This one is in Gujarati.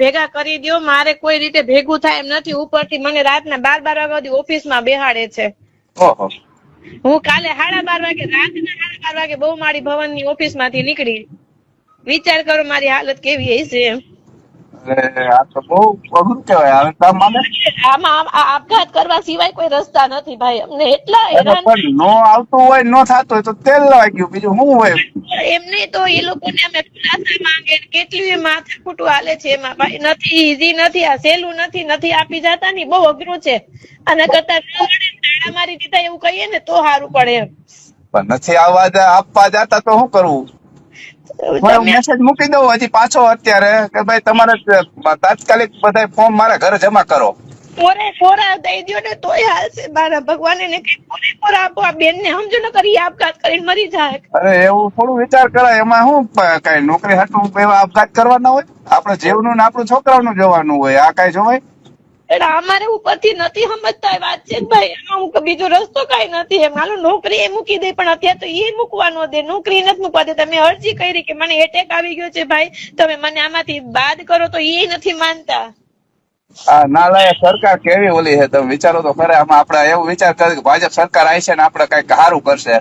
ભેગા કરી દો, મારે કોઈ રીતે ભેગું થાય એમ નથી. ઉપરથી મને રાતના 12 વાગ્યા સુધી ઓફિસમાં બેહાડે છે. ઓહો. હું કાલે 12:30 વાગે, રાતના 12:30 વાગે બહુમાળી ભવનની ઓફિસમાંથી નીકળી. વિચાર કરો મારી હાલત કેવી હશે એમ. આ તો બહુ અઘરું કહેવાય. હવે તમારે આમાં આપઘાત કરવા સિવાય કોઈ રસ્તા નથી ભાઈ. અમને એટલા અરે હેરાન પણ નો આવતું હોય, નો થતું હોય તો તેલ લાગ્યું, બીજું શું હોય? એમ નહીં તો એ લોકોને અમે ખુલાસા માંગે, કેટલી માથાકૂટ હાલે છે એમાં ભાઈ. નથી ઈઝી નથી, આ સહેલું નથી, નથી આપી જતા ને બહુ અઘરું છે. અને કરતા ન મળે ને તાળા મારી દીધા એવું કહીએ ને તો સારું પડે એમ. પણ નથી આપવા જતા તો શું કરવું? મેસેજ મૂકી દઉં હજી પાછો અત્યારે કે ભાઈ તમારે તાત્કાલિક બધા ફોર્મ મારા ઘરે જમા કરો. પોરા દઈ દો ને તોય હાલશે. મારા ભગવાન ને કઈ પોરા આપો. આ બેન ને સમજો ને કરી આપઘાત કરીને મરી જાય. અરે એવું થોડું વિચાર કરાય. એમાં શું કઈ નોકરી હાટું એવા આપઘાત કરવાના હોય? આપડે જીવનું ને આપણું છોકરાઓનું જોવાનું હોય. આ કઈ જોવાય? એટલે અમારે ઉપરથી નથી સમજતા વાત છે ભાઈ. એમાં બીજો રસ્તો કઈ નથી. એમ હાલો નોકરી એ મૂકી દે, પણ અત્યારે તો એ મૂકવા ન દે, નોકરી નથી મૂકવા દે. તમે અરજી કરી કે મને એટેક આવી ગયો છે ભાઈ, તમે મને આમાંથી બાદ કરો, તો એ નથી માનતા. આ નાલાયક સરકાર કેવી ઓલી છે, તમે વિચારો તો ખરા. આમાં આપડે એવું વિચાર કરે કે ભાજપ સરકાર આવી છે ને આપડે કઈક સારું કરશે.